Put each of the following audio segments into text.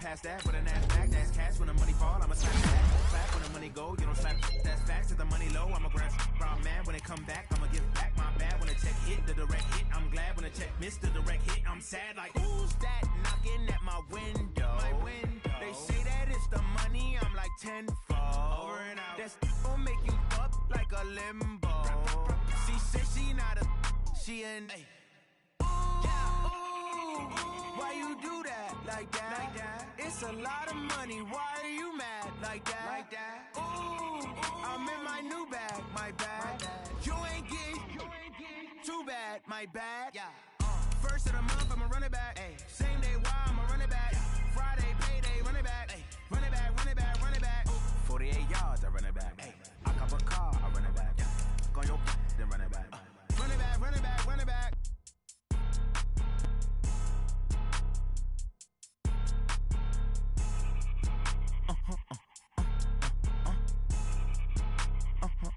past that with an ass back. That's cash when the money fall. I'ma slap that. Clap when the money go. You don't slap. That's facts. If the money low, I'ma grab brown man. When it come back, I'ma give back my bad. When the check hit, the direct hit. I'm glad when the check missed the direct hit. I'm sad like who's that knocking at my window? They say that it's the money. I'm like tenfold. Over and out. That's gon' make you up like a limbo. She said she not a. She in. Why you do that like that? It's a lot of money. Why are you mad like that? Ooh, I'm in my new bag, my bad. You ain't get too bad, my bad. First of the month, I'ma run it back. Same day, why I'ma run it back. Friday, payday, run it back. Run it back, run it back, run it back. 48 yards, I run it back. I cop a car, I run it back. Go your then run it back. Run it back, run it back, run it back.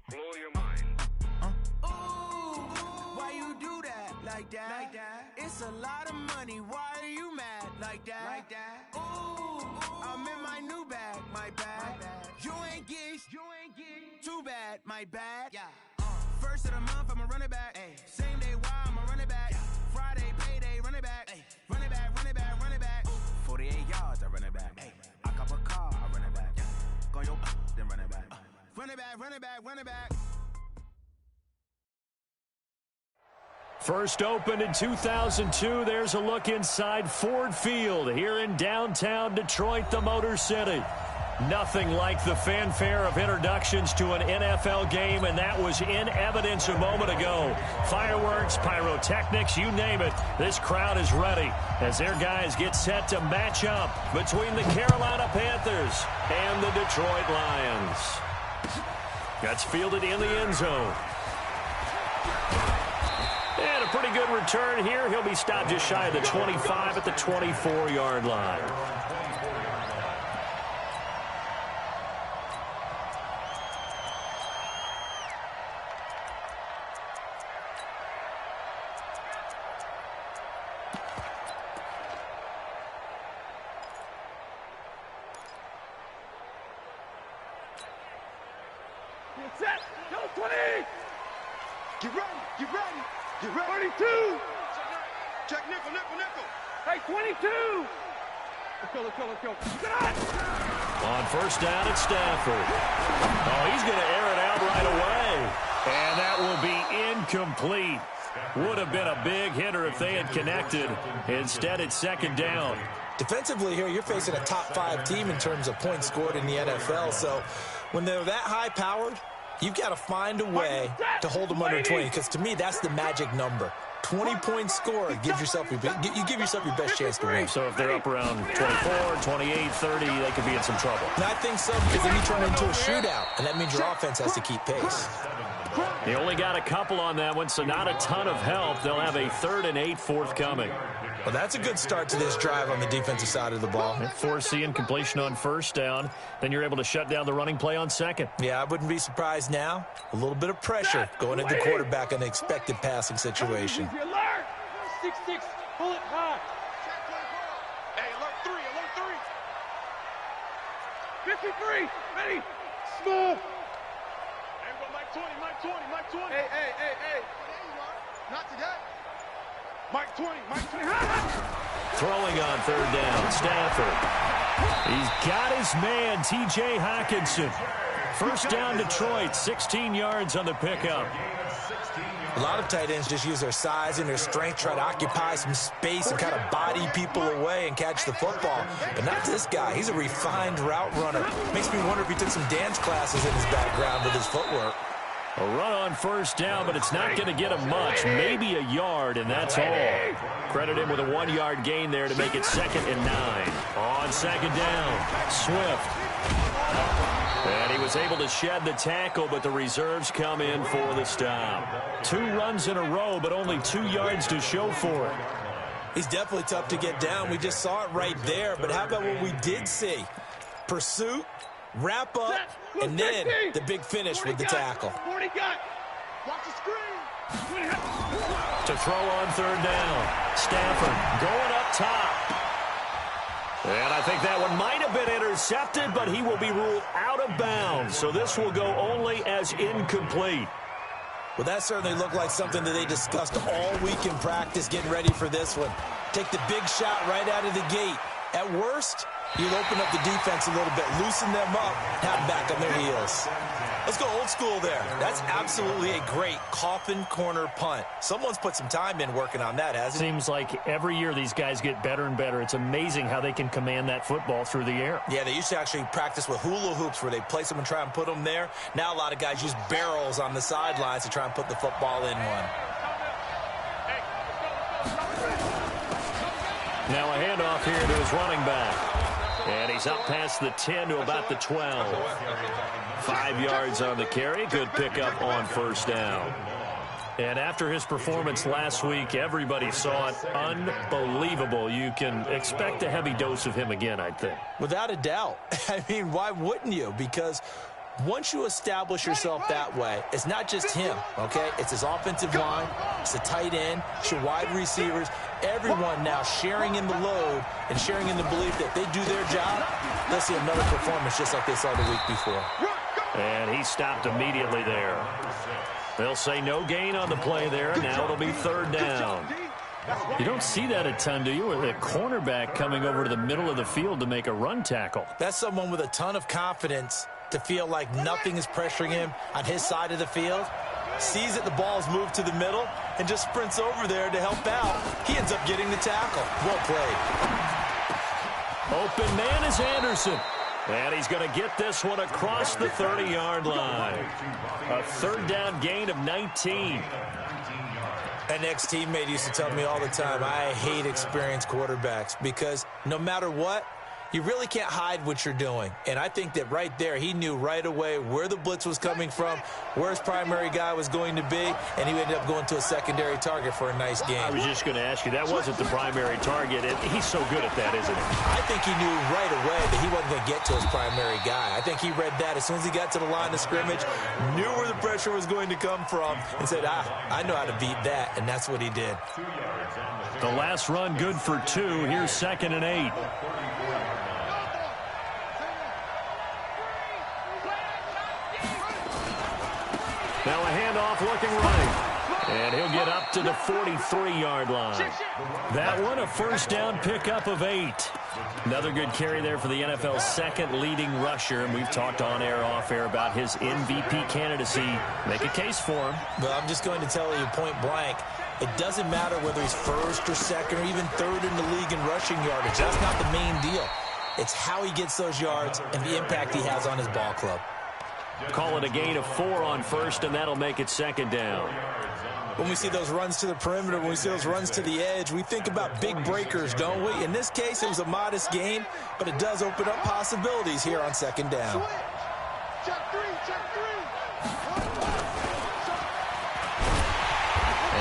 Blow your mind. Why you do that like that? It's a lot of money. Why are you mad like that? Ooh, I'm in my new bag, my bad. You ain't get too bad, my bad. First of the month, I'ma run it back. Same day, why I'ma run it back. Friday, payday, run it back. Run it back, run it back, run it back. 48 yards, I run it back. I cop a car, I run it back. Go your then run it back. Run it back, run it back, run it back. First opened in 2002. There's a look inside Ford Field here in downtown Detroit, the Motor City. Nothing like the fanfare of introductions to an NFL game, and that was in evidence a moment ago. Fireworks, pyrotechnics, you name it. This crowd is ready as their guys get set to match up between the Carolina Panthers and the Detroit Lions. That's fielded in the end zone. And a pretty good return here. He'll be stopped just shy of the 25 at the 24-yard line. Set, go 20! Get ready, get ready, get ready. 22! Check nickel, nickel, nickel. Hey, 22! Let's go. On first down, it's Stafford. Oh, he's going to air it out right away. And that will be incomplete. Would have been a big hitter if they had connected. Instead, it's second down. Defensively here, you're facing a top 5 team in terms of points scored in the NFL. So when they're that high-powered, you've got to find a way to hold them under 20, because to me, that's the magic number. 20 points scored, you give yourself your best chance to win. So if they're up around 24, 28, 30, they could be in some trouble. And I think so, because then you turn it into a shootout, and that means your offense has to keep pace. They only got a couple on that one, so not a ton of help. They'll have a 3rd and 8 forthcoming. Well, that's a good start to this drive on the defensive side of the ball. Foreseeing completion on first down. Then you're able to shut down the running play on second. Yeah, I wouldn't be surprised now. A little bit of pressure going into quarterback in an expected passing situation. Alert! 6-6, pull it high. Hey, alert 3, alert 53, ready, small.3. Everybody, Mike 20. Hey. Not today. Mike 20. Throwing on third down, Stafford. He's got his man, T.J. Hockenson. First down, Detroit, 16 yards on the pickup. A lot of tight ends just use their size and their strength, try to occupy some space and kind of body people away and catch the football. But not this guy. He's a refined route runner. Makes me wonder if he took some dance classes in his background with his footwork. A run on first down, but it's not going to get him much. Maybe a yard, and that's all. Credit him with a 1-yard gain there to make it 2nd and 9. On second down, Swift. And he was able to shed the tackle, but the reserves come in for the stop. 2 runs in a row, but only 2 yards to show for it. He's definitely tough to get down. We just saw it right there, but how about what we did see? Pursuit, wrap up, and then the big finish with the tackle. 40 got. Watch the screen. To throw on third down. Stafford going up top. And I think that one might have been intercepted, but he will be ruled out of bounds. So this will go only as incomplete. Well, that certainly looked like something that they discussed all week in practice getting ready for this one. Take the big shot right out of the gate. At worst, you'll open up the defense a little bit, loosen them up, have them back on their heels. Let's go old school there. That's absolutely a great coffin corner punt. Someone's put some time in working on that, hasn't it? Seems like every year these guys get better and better. It's amazing how they can command that football through the air. Yeah, they used to actually practice with hula hoops where they place them and try and put them there. Now a lot of guys use barrels on the sidelines to try and put the football in one. Now a handoff here to his running back. And he's up past the 10 to about the 12. 5 yards on the carry. Good pickup on first down. And after his performance last week, everybody saw it. Unbelievable. You can expect a heavy dose of him again, I think. Without a doubt. I mean, why wouldn't you? Because once you establish yourself that way, it's not just him, okay? It's his offensive line, it's the tight end, it's your wide receivers, everyone now sharing in the load and sharing in the belief that they do their job, they'll see another performance just like they saw the week before. And he stopped immediately there. They'll say no gain on the play there. Now it'll be third down. You don't see that a ton, do you? With a cornerback coming over to the middle of the field to make a run tackle. That's someone with a ton of confidence to feel like nothing is pressuring him on his side of the field. Sees that the ball's moved to the middle and just sprints over there to help out. He ends up getting the tackle. Well played. Open man is Anderson. And he's going to get this one across the 30-yard line. A third down gain of 19. An ex-teammate used to tell me all the time, I hate experienced quarterbacks because no matter what, you really can't hide what you're doing. And I think that right there, he knew right away where the blitz was coming from, where his primary guy was going to be, and he ended up going to a secondary target for a nice game. I was just going to ask you, that wasn't the primary target. He's so good at that, isn't he? I think he knew right away that he wasn't going to get to his primary guy. I think he read that as soon as he got to the line of scrimmage, knew where the pressure was going to come from, and said, I know how to beat that, and that's what he did. The last run good for 2. Here's 2nd and 8. Now a handoff looking right. And he'll get up to the 43-yard line. That one a first down pickup of 8. Another good carry there for the NFL's second leading rusher. And we've talked on air, off air about his MVP candidacy. Make a case for him. Well, I'm just going to tell you point blank. It doesn't matter whether he's first or second or even third in the league in rushing yardage. That's not the main deal. It's how he gets those yards and the impact he has on his ball club. Call it a gain of 4 on first, and that'll make it 2nd down. When we see those runs to the perimeter, when we see those runs to the edge, we think about big breakers, don't we? In this case, it was a modest gain, but it does open up possibilities here on 2nd down.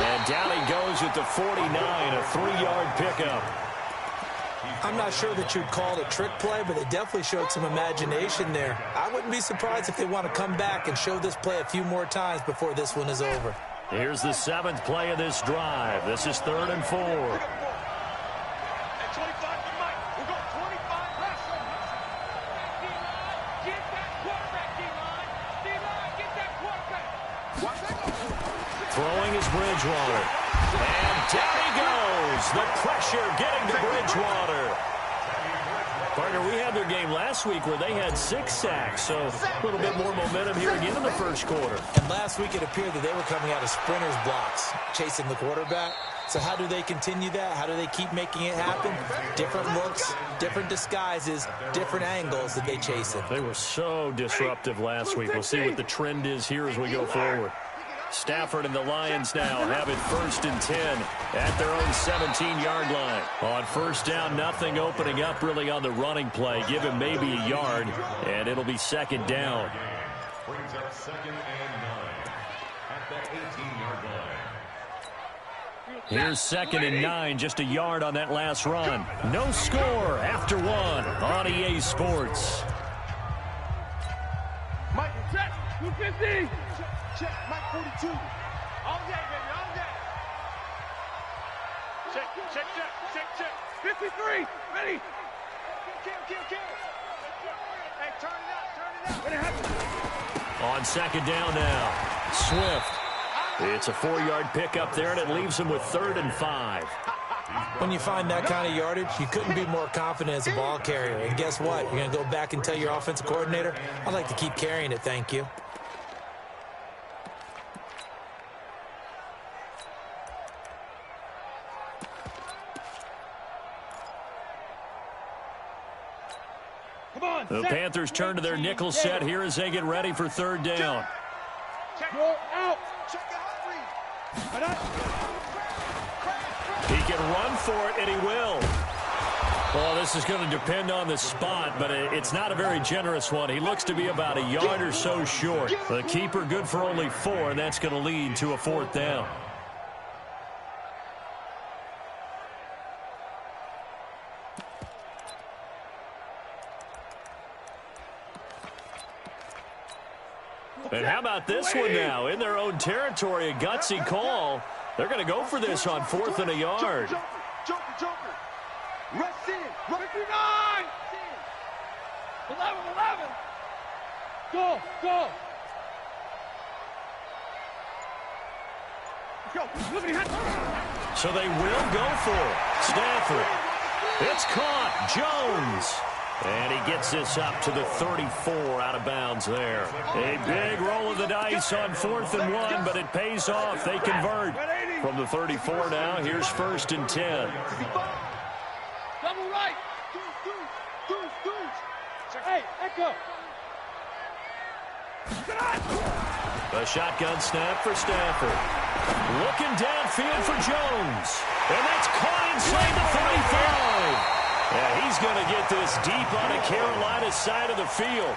And down he goes at the 49, a 3-yard pickup. I'm not sure that you'd call it a trick play, but it definitely showed some imagination there. I wouldn't be surprised if they want to come back and show this play a few more times before this one is over. Here's the 7th play of this drive. This is 3rd and 4. Throwing is Bridgewater. And down he goes. The pressure getting to Bridgewater. Partner, we had their game last week where they had 6 sacks, so a little bit more momentum here again in the first quarter. And last week it appeared that they were coming out of sprinters blocks, chasing the quarterback. So how do they continue that? How do they keep making it happen? Different looks, different disguises, different angles that they chase it. They were so disruptive last week. We'll see what the trend is here as we go forward. Stafford and the Lions now have it 1st and 10 at their own 17-yard line. On first down, nothing opening up really on the running play. Give him maybe a yard, and it'll be 2nd down. Brings up 2nd and 9 at the 18-yard line. Here's 2nd and 9, just a yard on that last run. No score after 1 on EA Sports. Mike, check, 250. Check, Mike 42. All day, baby, all day. Check, check, check, check, check. 53, ready. Hey, turn it out. On second down now, Swift. It's a 4-yard pickup there, and it leaves him with 3rd and 5. When you find that kind of yardage, you couldn't be more confident as a ball carrier. And guess what? You're going to go back and tell your offensive coordinator, I'd like to keep carrying it, thank you. The Panthers turn to their nickel set here as they get ready for 3rd down. Go out. He can run for it, and he will. Well, this is going to depend on the spot, but it's not a very generous one. He looks to be about a yard or so short. The keeper good for only 4, and that's going to lead to a 4th down. And how about this one now? In their own territory, a gutsy call. They're going to go for this on 4th and a yard. Joker. Rest in. 59. 11. Go. Look at him. So they will go for it. Stafford. It's caught. Jones. And he gets this up to the 34 out of bounds there. A big roll of the dice on 4th and 1, but it pays off. They convert from the 34 now. Here's 1st and 10. Double right. Hey, Echo. A shotgun snap for Stafford. Looking downfield for Jones. And that's caught inside the 35. Yeah, he's going to get this deep on the Carolina side of the field.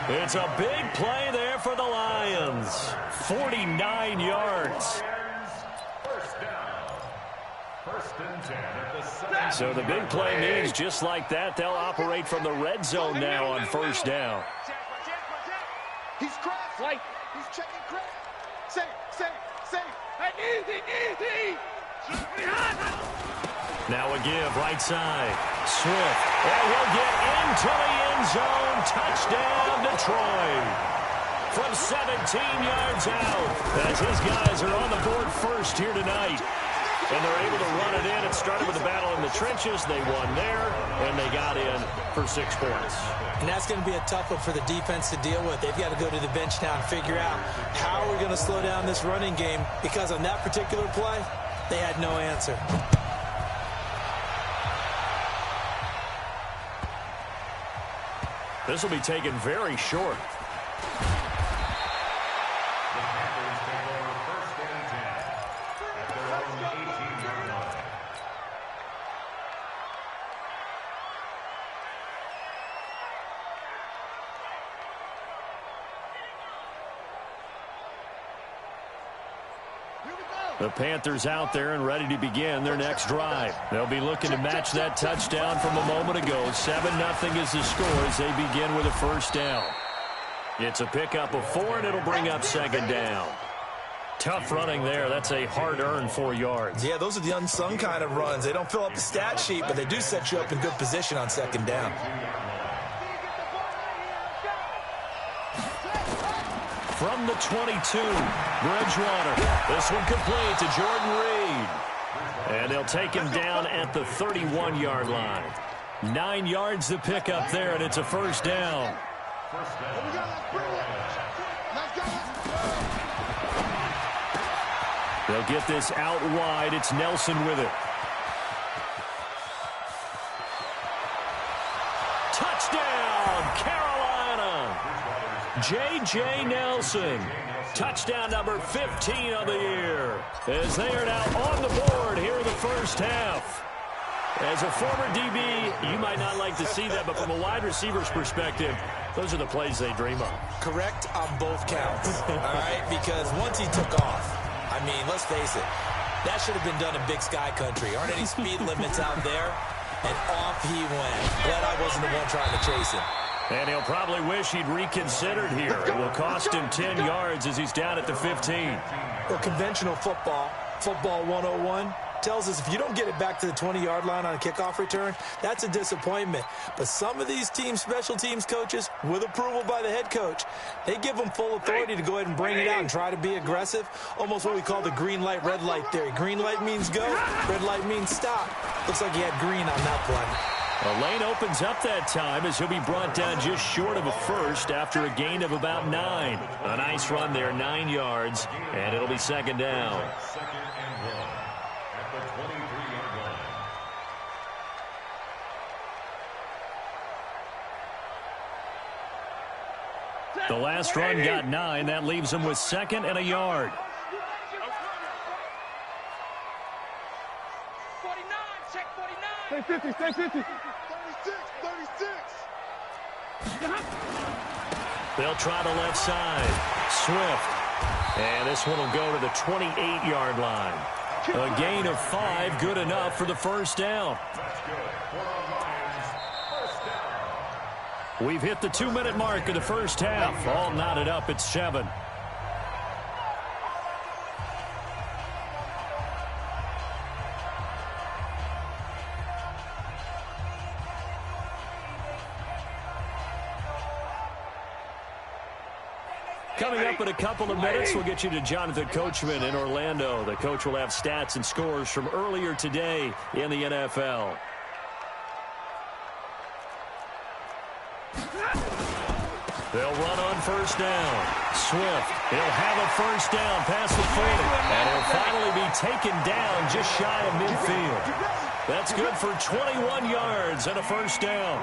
It's a big play there for the Lions. 49 yards. So the big play means just like that, they'll operate from the red zone now on 1st down. He's crossed. Right. He's checking crack. Safe. Hey, easy. Now a give, right side. Swift. And he'll get into the end zone. Touchdown, Detroit. From 17 yards out. As his guys are on the board first here tonight. And they're able to run it in. It started with a battle in the trenches. They won there, and they got in for 6 points. And that's going to be a tough one for the defense to deal with. They've got to go to the bench now and figure out how we're going to slow down this running game, because on that particular play, they had no answer. This will be taken very short. The Panthers out there and ready to begin their next drive. They'll be looking to match that touchdown from a moment ago. 7-0 is the score as they begin with a 1st down. It's a pickup of 4, and it'll bring up 2nd down. Tough running there. That's a hard-earned 4 yards. Yeah, those are the unsung kind of runs. They don't fill up the stat sheet, but they do set you up in good position on 2nd down. From the 22, Bridgewater. This one complete to Jordan Reed. And they'll take him down at the 31-yard line. 9 yards the pickup there, and it's a 1st down. They'll get this out wide. It's Nelson with it. Touchdown, Carolina! J.J. Nelson. Touchdown number 15 of the year. As they are now on the board here in the 1st half. As a former DB, you might not like to see that, but from a wide receiver's perspective, those are the plays they dream of. Correct on both counts, all right? Because once he took off, I mean, let's face it, that should have been done in Big Sky Country. Aren't any speed limits out there? And off he went. Glad I wasn't the one trying to chase him. And he'll probably wish he'd reconsidered here. It will cost him 10 yards as he's down at the 15. Well, conventional football 101, tells us if you don't get it back to the 20-yard line on a kickoff return, that's a disappointment. But some of these special teams coaches, with approval by the head coach, they give them full authority to go ahead and bring it out and try to be aggressive, almost what we call the green light, red light theory. Green light means go, red light means stop. Looks like he had green on that play. A lane opens up that time as he'll be brought down just short of a first after a gain of about 9. A nice run there, 9 yards, and it'll be second down. Second and 1 at the 23-yard line. The last run got 9. That leaves him with second and a yard. 49, check 49. Stay 50, stay 50. 36. They'll try the left side. Swift. And this one will go to the 28-yard line. A gain of 5, good enough for the first down. That's good for the Lions. First down. We've hit the 2-minute mark of the first half. All knotted up at 7. Coming up in a couple of minutes, we'll get you to Jonathan Coachman in Orlando. The coach will have stats and scores from earlier today in the NFL. They'll run on first down. Swift, he'll have a first down past the 40. And he'll finally be taken down just shy of midfield. That's good for 21 yards and a first down.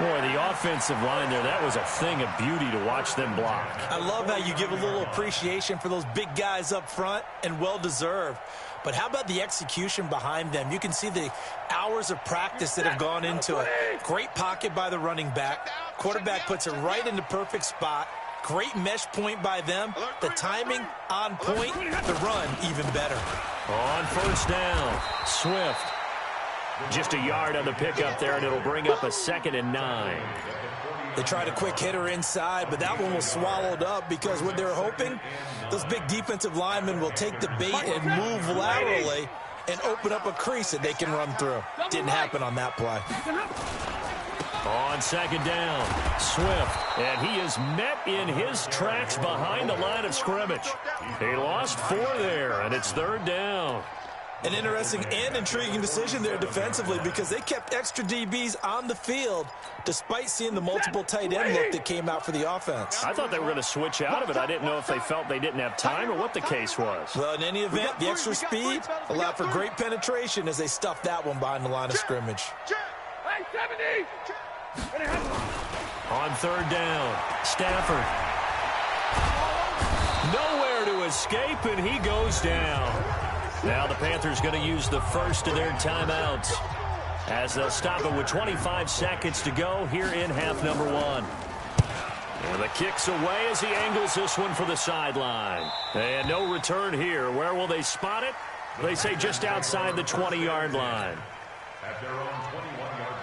Boy, the offensive line there, that was a thing of beauty to watch them block. I love how you give a little appreciation for those big guys up front, and well-deserved. But how about the execution behind them? You can see the hours of practice that have gone into it. Great pocket by the running back. Quarterback puts it right in the perfect spot. Great mesh point by them. The timing on point. The run even better. On first down, Swift. Just a yard on the pickup there, and it'll bring up a 2nd and 9. They tried a quick hitter inside, but that one was swallowed up because what they were hoping, those big defensive linemen will take the bait and move laterally and open up a crease that they can run through. Didn't happen on that play. On second down, Swift, and he is met in his tracks behind the line of scrimmage. He lost 4 there, and it's 3rd down. An interesting and intriguing decision there defensively because they kept extra DBs on the field despite seeing the multiple tight end look that came out for the offense. I thought they were going to switch out of it. I didn't know if they felt they didn't have time or what the case was. Well, in any event, the extra speed allowed for great penetration as they stuffed that one behind the line of scrimmage. Hey, 70. On 3rd down, Stafford. Nowhere to escape, and he goes down. Now the Panthers going to use the first of their timeouts as they'll stop it with 25 seconds to go here in half number 1. And the kick's away as he angles this one for the sideline. And no return here. Where will they spot it? They say just outside the 20-yard line. At their own 21-yard line.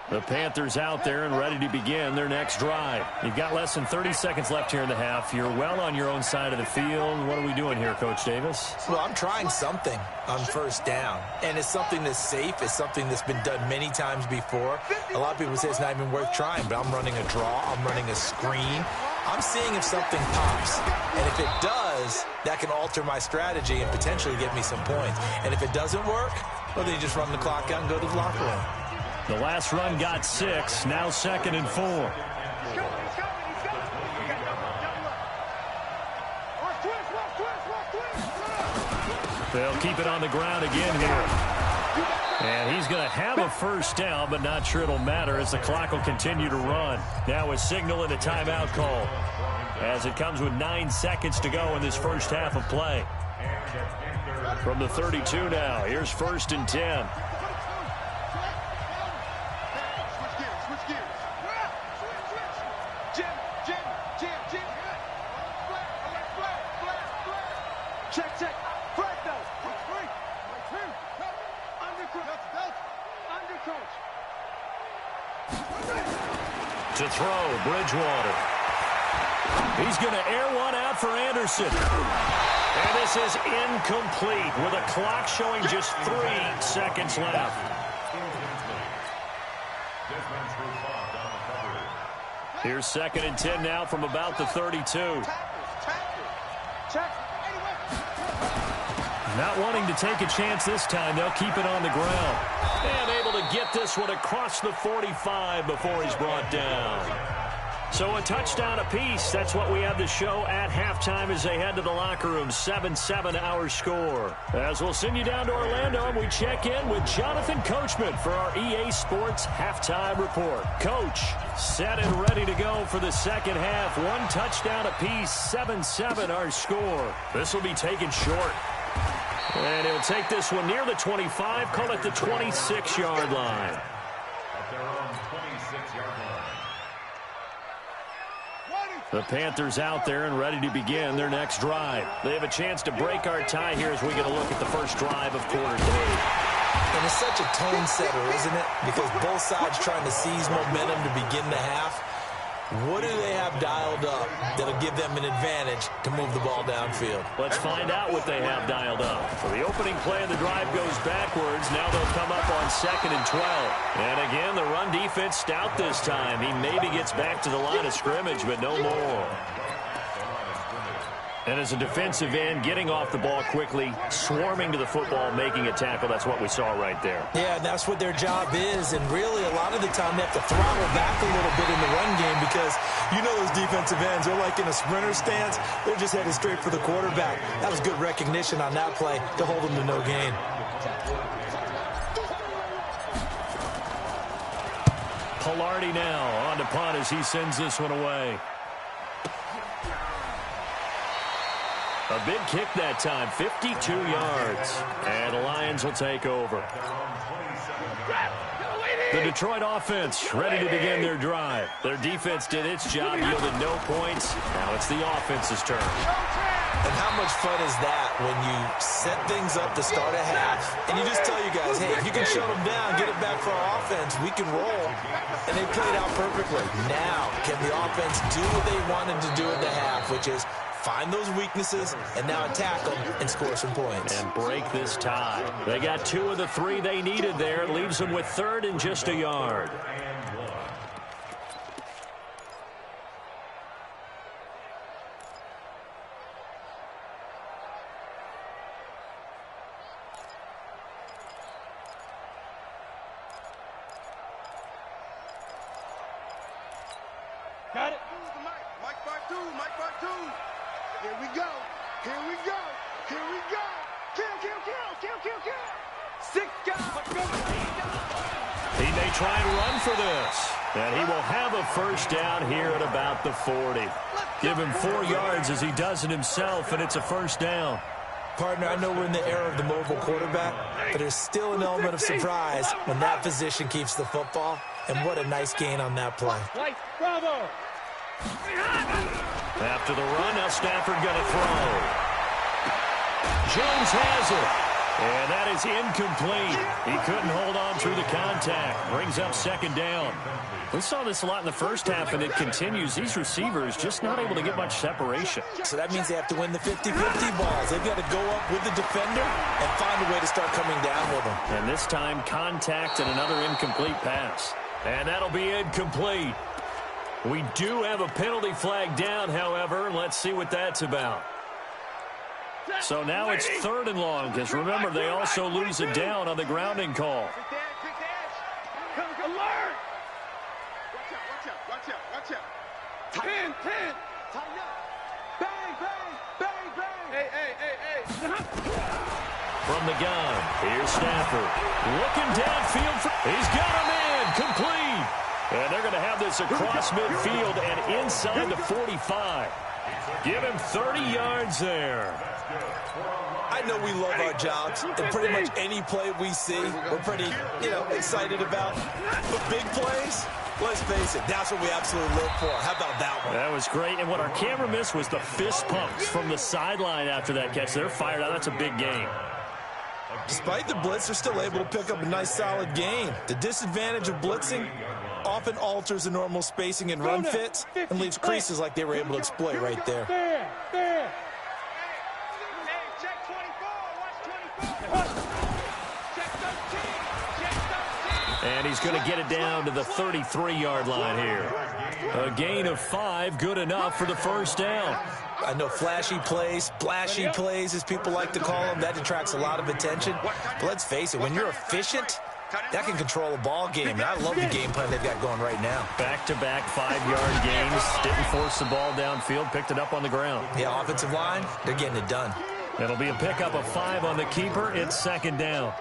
The Panthers out there and ready to begin their next drive. You've got less than 30 seconds left here in the half. You're well on your own side of the field. What are we doing here, Coach Davis? Well, I'm trying something on first down, and it's something that's safe. It's something that's been done many times before. A lot of people say it's not even worth trying, but I'm running a draw. I'm running a screen. I'm seeing if something pops, and if it does, that can alter my strategy and potentially get me some points. And if it doesn't work, well, then you just run the clock out and go to the locker room. The last run got 6, now 2nd and 4. They'll keep it on the ground again here. And he's going to have a first down, but not sure it'll matter as the clock will continue to run. Now a signal and a timeout call as it comes with 9 seconds to go in this first half of play. From the 32 now, here's 1st and 10. To throw, Bridgewater. He's going to air one out for Anderson. And this is incomplete with a clock showing just 3 seconds left. Here's 2nd and 10 now from about the 32. Not wanting to take a chance this time, they'll keep it on the ground. And able to get this one across the 45 before he's brought down. So a touchdown apiece. That's what we have to show at halftime as they head to the locker room. 7-7 our score. As we'll send you down to Orlando, and we check in with Jonathan Coachman for our EA Sports Halftime Report. Coach, set and ready to go for the second half. 1 touchdown apiece. 7-7 our score. This will be taken short. And he'll take this one near the 25. Call it the 26-yard line. At their own 26-yard line. The Panthers out there and ready to begin their next drive. They have a chance to break our tie here as we get a look at the first drive of quarter 3. And it's such a tone setter, isn't it? Because both sides trying to seize momentum to begin the half. What do they have dialed up that'll give them an advantage to move the ball downfield? Let's find out what they have dialed up. So the opening play of the drive goes backwards. Now they'll come up on 2nd and 12. And again, the run defense stout this time. He maybe gets back to the line of scrimmage, but no more. And as a defensive end, getting off the ball quickly, swarming to the football, making a tackle. That's what we saw right there. Yeah, and that's what their job is. And really, a lot of the time, they have to throttle back a little bit in the run game because you know those defensive ends, they're like in a sprinter stance. They're just headed straight for the quarterback. That was good recognition on that play to hold them to no gain. Pilardi now on to punt as he sends this one away. A big kick that time, 52 yards. And the Lions will take over. The Detroit offense ready to begin their drive. Their defense did its job, yielded no points. Now it's the offense's turn. And how much fun is that when you set things up to start a half and you just tell you guys, hey, if you can shut them down, get it back for our offense, we can roll. And they played out perfectly. Now, can the offense do what they wanted to do in the half, which is find those weaknesses and now attack them and score some points. And break this tie. They got 2 of the 3 they needed there. It leaves them with 3rd and just a yard. Got it. Mike by 2, Mike by 2. Here we go. Here we go. Here we go. Kill. 6 guys. He may try and run for this. And he will have a first down here at about the 40. Give him 4 yards as he does it himself, and it's a first down. Partner, I know we're in the era of the mobile quarterback, but there's still an element of surprise when that position keeps the football. And what a nice gain on that play. Bravo. After the run, now Stafford going to throw. Jones has it. And that is incomplete. He couldn't hold on through the contact. Brings up 2nd down. We saw this a lot in the first half, and it continues. These receivers just not able to get much separation. So that means they have to win the 50-50 balls. They've got to go up with the defender and find a way to start coming down with them. And this time, contact and another incomplete pass. And that'll be incomplete. We do have a penalty flag down, however, and let's see what that's about. So now it's 3rd and long, because remember, they also lose it down on the grounding call. Alert. Watch out. 10. Tighten up. Bang. Hey. From the gun, here's Stafford. Looking downfield. He's got him in. Complete. And they're going to have this across midfield and inside the 45. Give him 30 yards there. I know we love our jobs, and pretty much any play we see, we're pretty, excited about. But big plays, let's face it, that's what we absolutely live for. How about that one? That was great, and what our camera missed was the fist pumps from the sideline after that catch. They're fired out. That's a big game. Despite the blitz, they're still able to pick up a nice, solid gain. The disadvantage of blitzing, often alters the normal spacing and run fits and leaves creases like they were able to exploit right there. There. Check 24. Watch 24. Check 13. And he's going to get it down to the 33-yard line here. A gain of 5, good enough for the first down. I know flashy plays, splashy plays, as people like to call them, that attracts a lot of attention. But let's face it, when you're efficient, that can control a ball game. And I love the game plan they've got going right now. Back-to-back 5-yard gains. Didn't force the ball downfield. Picked it up on the ground. Yeah, offensive line, they're getting it done. It'll be a pickup of 5 on the keeper. It's second down.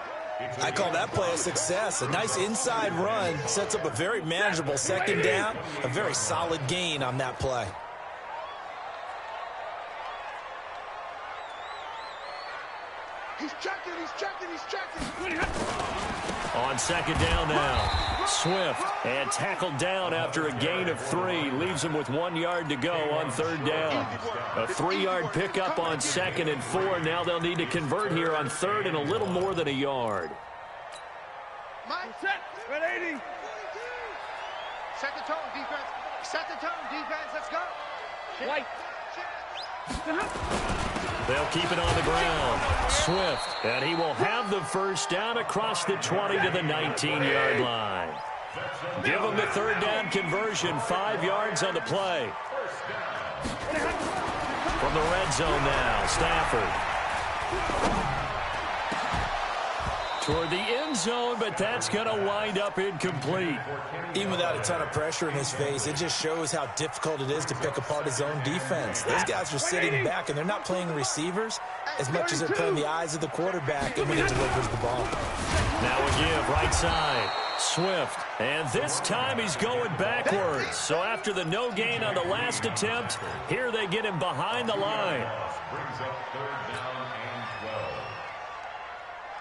I call that play a success. A nice inside run sets up a very manageable second down. A very solid gain on that play. He's checking. On second down now, Swift, and tackled down after a gain of 3. Leaves him with 1 yard to go on third down. A 3-yard pickup on second and 4. Now they'll need to convert here on third and a little more than a yard. Set. 180. Set the tone, defense. Set the tone, defense. Let's go. White. They'll keep it on the ground. Swift, and he will have the first down across the 20 to the 19-yard line. Give him the third down conversion, 5 yards on the play. From the red zone now, Stafford. Toward the end zone, but that's going to wind up incomplete. Even without a ton of pressure in his face, it just shows how difficult it is to pick apart his own defense. Those guys are sitting back, and they're not playing receivers as much as they're playing the eyes of the quarterback and when he delivers the ball. Now a give, right side. Swift, and this time he's going backwards. So after the no gain on the last attempt, here they get him behind the line. Brings up third down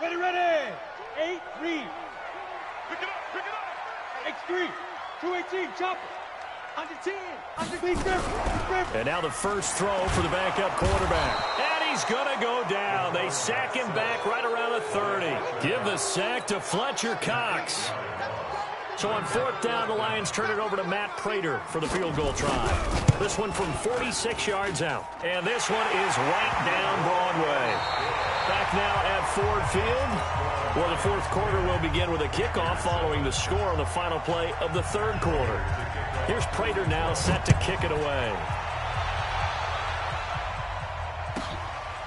and 12. Ready. 8-3. Pick it up. X3. 218. Chopper. Under 10. Underneath there. And now the first throw for the backup quarterback. And he's going to go down. They sack him back right around the 30. Give the sack to Fletcher Cox. So on fourth down, the Lions turn it over to Matt Prater for the field goal try. This one from 46 yards out. And this one is right down Broadway. Back now at Ford Field, where the fourth quarter will begin with a kickoff following the score on the final play of the third quarter. Here's Prater now set to kick it away.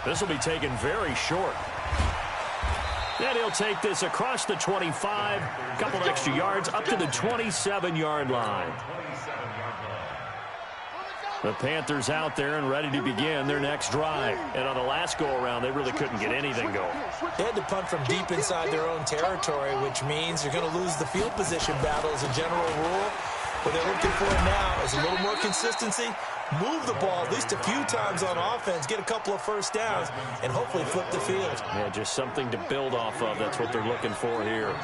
This will be taken very short. Then he'll take this across the 25, a couple extra yards, up to the 27-yard line. The Panthers out there and ready to begin their next drive. And on the last go-around, they really couldn't get anything going. They had to punt from deep inside their own territory, which means you're going to lose the field position battle as a general rule. What they're looking for now is a little more consistency, move the ball at least a few times on offense, get a couple of first downs, and hopefully flip the field. Yeah, just something to build off of. That's what they're looking for here.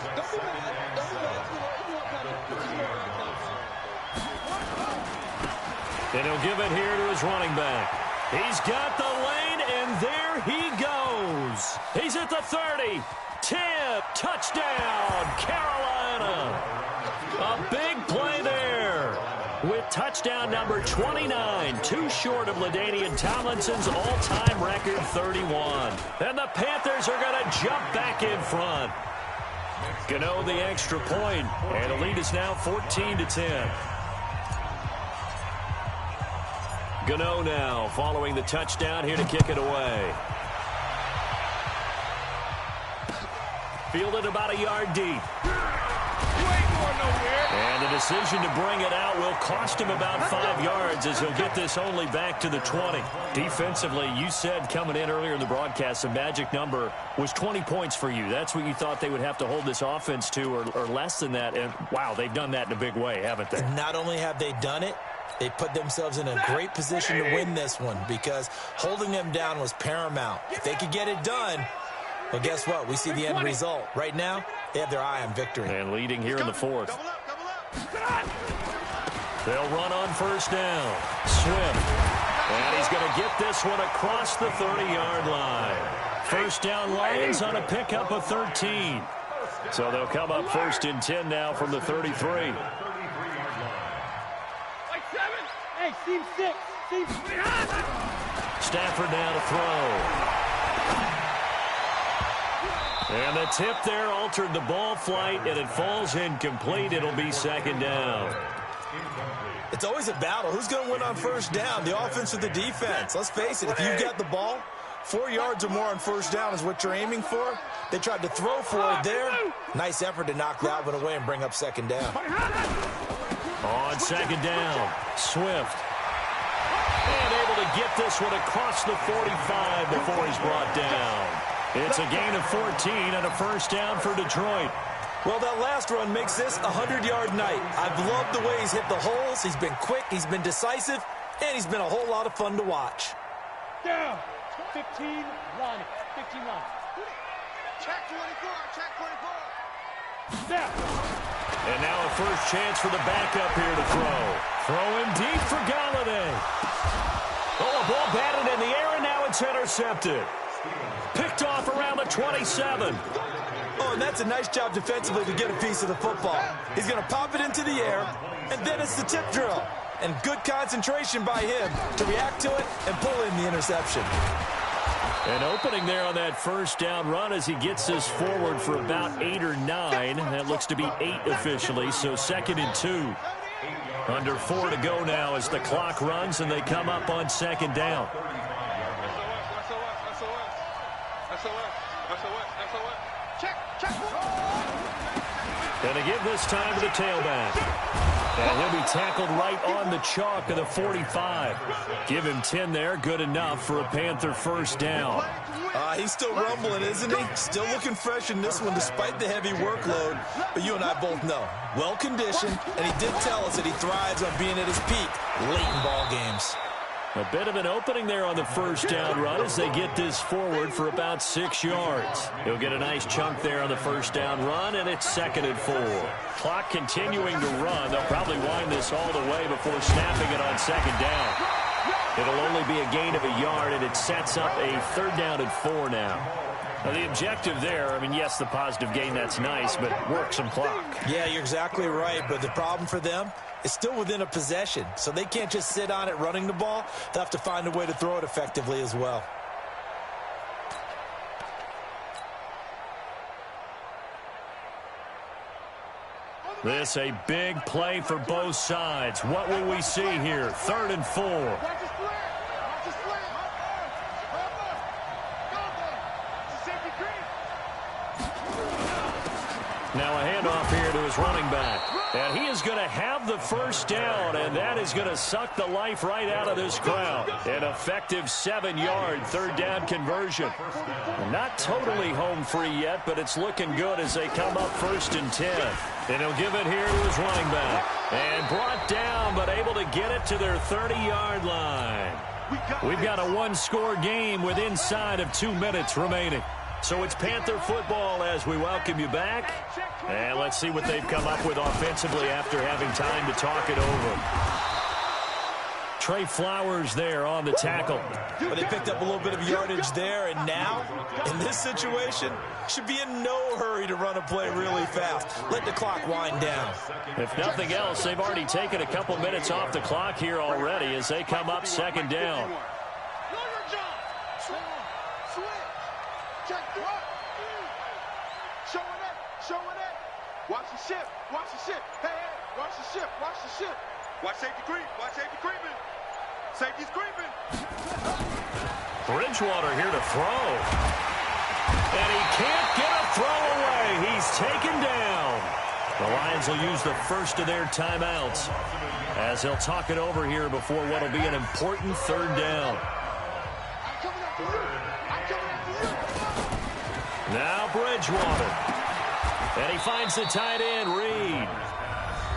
And he'll give it here to his running back. He's got the lane, and there he goes. He's at the 30. 10, touchdown, Carolina. A big play there with touchdown number 29, too short of LaDainian Tomlinson's all-time record 31. And the Panthers are going to jump back in front. Gano the extra point, and the lead is now 14-10. Gano now following the touchdown here to kick it away. Fielded about a yard deep. And the decision to bring it out will cost him about 5 yards as he'll get this only back to the 20. Defensively, you said coming in earlier in the broadcast, the magic number was 20 points for you. That's what you thought they would have to hold this offense to, or less than that. And, wow, they've done that in a big way, haven't they? Not only have they done it, they put themselves in a great position to win this one because holding them down was paramount. If they could get it done, well, guess what? We see the end result. Right now, they have their eye on victory. And leading here in the fourth. They'll run on first down. Swift. And he's going to get this one across the 30-yard line. First down Lions on a pickup of 13. So they'll come up first and 10 now from the 33. Team 6. Team 6. Stafford now to throw. And the tip there altered the ball flight, and it falls incomplete. It'll be second down. It's always a battle. Who's going to win on first down, the offense or the defense? Let's face it, if you've got the ball, 4 yards or more on first down is what you're aiming for. They tried to throw for it there. Nice effort to knock that one away and bring up second down. On second down, Swift. And able to get this one across the 45 before he's brought down. It's a gain of 14 and a first down for Detroit. Well, that last run makes this a 100-yard night. I've loved the way he's hit the holes. He's been quick, he's been decisive, and he's been a whole lot of fun to watch. Down. 15 line. 15 line. Check 24. Check 24. Snap. And now a first chance for the backup here to throw. Throwing deep for Galladay. Oh, a ball batted in the air, and now it's intercepted. Picked off around the 27. Oh, and that's a nice job defensively to get a piece of the football. He's going to pop it into the air, and then it's the tip drill. And good concentration by him to react to it and pull in the interception. An opening there on that first down run as he gets this forward for about 8 or 9. That looks to be 8 officially, so 2nd and 2. Under 4 to go now as the clock runs and they come up on second down. And they give this time to the tailback. And he'll be tackled right on the chalk of the 45. Give him 10 there, good enough for a Panther first down. He's still rumbling, isn't he? Still looking fresh in this one despite the heavy workload. But you and I both know, well-conditioned, and he did tell us that he thrives on being at his peak late in ball games. A bit of an opening there on the first down run as they get this forward for about 6 yards. He'll get a nice chunk there on the first down run, and it's 2nd and 4. Clock continuing to run. They'll probably wind this all the way before snapping it on second down. It'll only be a gain of a yard, and it sets up a 3rd down and 4 now. Now, the objective there, I mean, yes, the positive gain, that's nice, but work some clock. Yeah, you're exactly right, but the problem for them is still within a possession, so they can't just sit on it running the ball. They'll have to find a way to throw it effectively as well. This a big play for both sides. What will we see here? 3rd and 4. Now a handoff here to his running back. And he is going to have the first down, and that is going to suck the life right out of this crowd. An effective 7-yard 3rd down conversion. Not totally home free yet, but it's looking good as they come up 1st and 10. And he'll give it here to his running back. And brought down, but able to get it to their 30-yard line. We've got a 1-score game with inside of 2 minutes remaining. So it's Panther football as we welcome you back. And let's see what they've come up with offensively after having time to talk it over. Trey Flowers there on the tackle. But they picked up a little bit of yardage there, and now, in this situation, should be in no hurry to run a play really fast. Let the clock wind down. If nothing else, they've already taken a couple minutes off the clock here already as they come up 2nd down. Watch the ship. Watch the ship. Hey, hey. Watch the ship. Watch the ship. Watch safety creep. Watch safety creeping. Safety's creeping. Bridgewater here to throw. And he can't get a throw away. He's taken down. The Lions will use the first of their timeouts as they'll talk it over here before what will be an important 3rd down. Now Bridgewater. And he finds the tight end, Reed.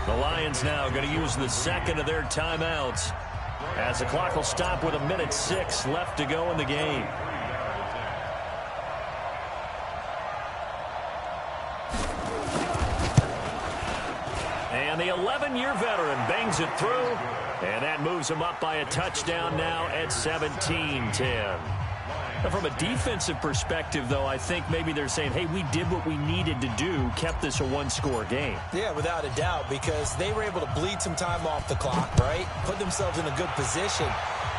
The Lions now going to use the 2nd of their timeouts as the clock will stop with 1:06 left to go in the game. And the 11-year veteran bangs it through, and that moves him up by a touchdown now at 17-10. Now, from a defensive perspective, though, I think maybe they're saying, hey, we did what we needed to do, kept this a one-score game. Yeah, without a doubt, because they were able to bleed some time off the clock, right? Put themselves in a good position,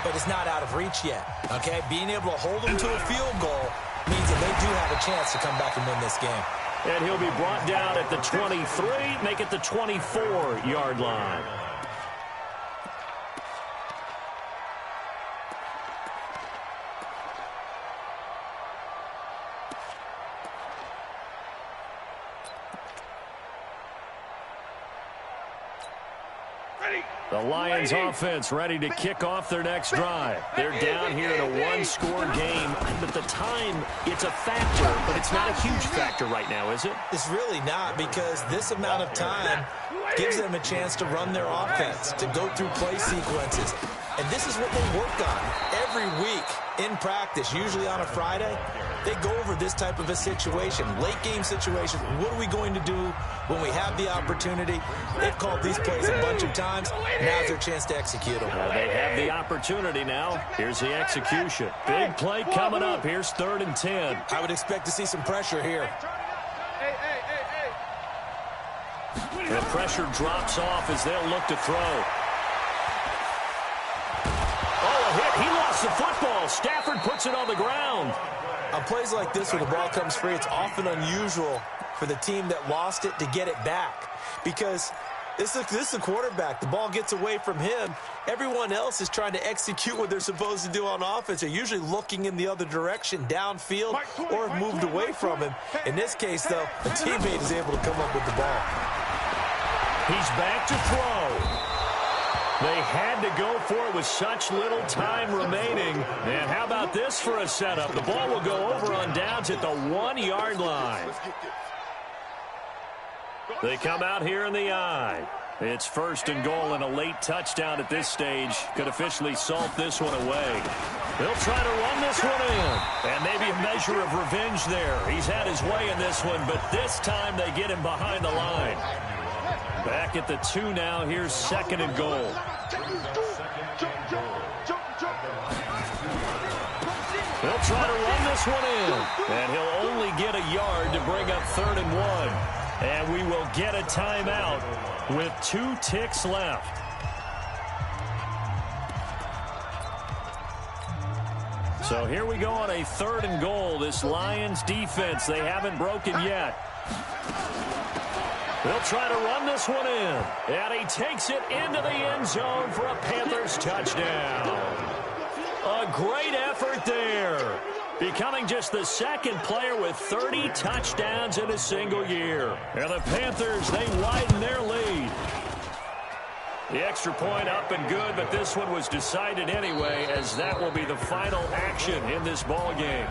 but it's not out of reach yet, okay? Being able to hold them to a field goal means that they do have a chance to come back and win this game. And he'll be brought down at the 23, make it the 24-yard line. The Lions offense ready to kick off their next drive. They're down here in a one-score game. But the time, it's a factor, but it's not a huge factor right now, is it? It's really not, because this amount of time gives them a chance to run their offense, to go through play sequences. And this is what they work on every week in practice, usually on a Friday. They go over this type of a situation, late-game situation. What are we going to do when we have the opportunity? They've called these plays a bunch of times. Now's their chance to execute them. Well, they have the opportunity now. Here's the execution. Big play coming up. Here's 3rd and 10. I would expect to see some pressure here. The pressure drops off as they'll look to throw. Oh, a hit. He lost the football. Stafford puts it on the ground. On plays like this where the ball comes free, it's often unusual for the team that lost it to get it back, because this is the quarterback. The ball gets away from him. Everyone else is trying to execute what they're supposed to do on offense. They're usually looking in the other direction, downfield, or have moved away from him. In this case, though, a teammate is able to come up with the ball. He's back to throw. They had to go for it with such little time remaining. And how about this for a setup? The ball will go over on downs at the 1-yard line. They come out here in the I. It's 1st and goal, and a late touchdown at this stage could officially salt this one away. They'll try to run this one in. And maybe a measure of revenge there. He's had his way in this one, but this time they get him behind the line. Back at the 2 now. Here's 2nd and goal. They'll try to run this one in. And he'll only get a yard to bring up 3rd and 1. And we will get a timeout with 2 ticks left. So here we go on a 3rd and goal. This Lions defense, they haven't broken yet. They'll try to run this one in. And he takes it into the end zone for a Panthers touchdown. A great effort there. Becoming just the 2nd player with 30 touchdowns in a single year. And the Panthers, they widen their lead. The extra point up and good, but this one was decided anyway, as that will be the final action in this ball game.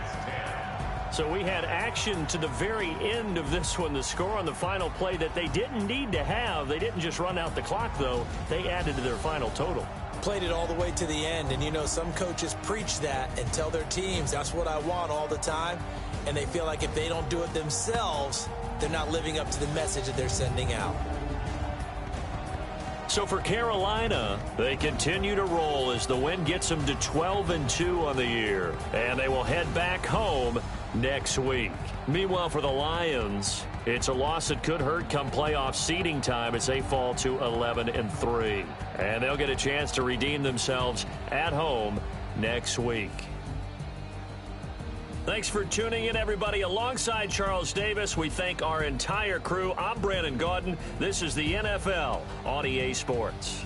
So we had action to the very end of this one. The score on the final play that they didn't need to have. They didn't just run out the clock, though. They added to their final total. Played it all the way to the end, and you know, some coaches preach that and tell their teams, that's what I want all the time, and they feel like if they don't do it themselves, they're not living up to the message that they're sending out. So for Carolina, they continue to roll as the win gets them to 12-2 on the year, and they will head back home next week. Meanwhile, for the Lions, it's a loss that could hurt come playoff seeding time as they fall to 11-3. And they'll get a chance to redeem themselves at home next week. Thanks for tuning in, everybody. Alongside Charles Davis, we thank our entire crew. I'm Brandon Gaudin. This is the NFL on EA Sports.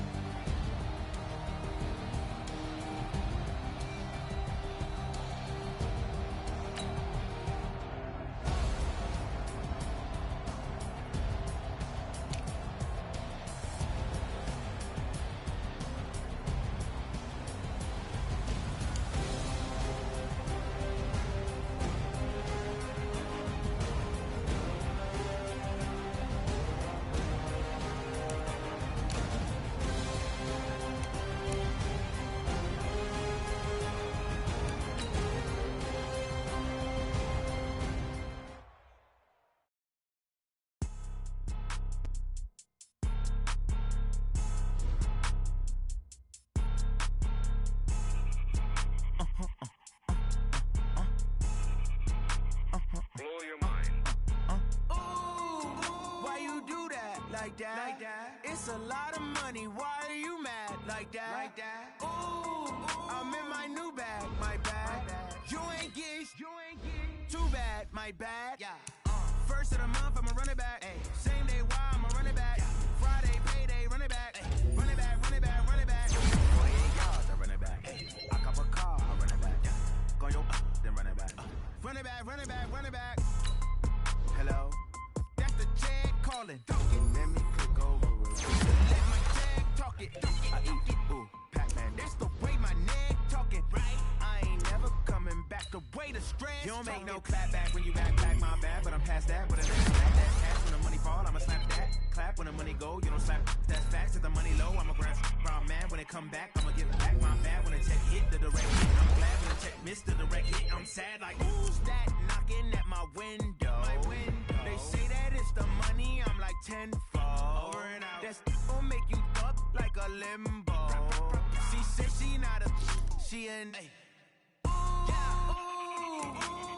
like that. It's a lot of money. Why are you mad like that? Ooh, I'm in my new bag, my bad. You ain't get too bad, my bad. First of the month, I'ma run it back. Same day, why I'ma run it back. Friday, payday, run it back. Run it back, run it back, run it back. 48 yards, I run it back. I cop a car, I run it back. Go yo, then run it back. Run it back, run it back, run it back. Hello? That's the jag calling. Let me click over. Let my jag talk it. I eat it. Ooh, Pac-Man. That's the way my neck talking. Right? I ain't never coming back. The way the stress. You don't make no clap back when you back my bad, but I'm past that. But it's that cash when the money fall, I'ma slap that. Clap when the money go, you don't slap. That's facts. If the money low, I'ma grab brown man. When it come back, I'ma get back my bad. When the check hit the direct hit, I'm glad when the check missed the direct hit. I'm sad like who's that knocking at my window? They say that it's the money, I'm like tenfold. Over and out. That's gon' make you up like a limbo. She said she not a, she an.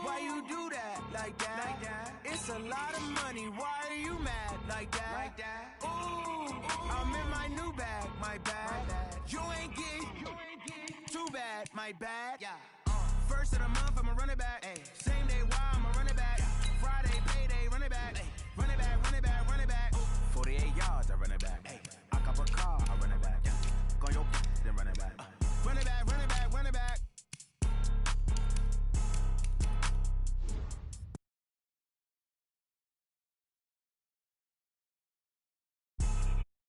Why you do that like that? It's a lot of money. Why are you mad like that? Ooh, I'm in my new bag, my bad. You ain't get too bad, my bad. First of the month, I'ma run it back. Same day, why I'm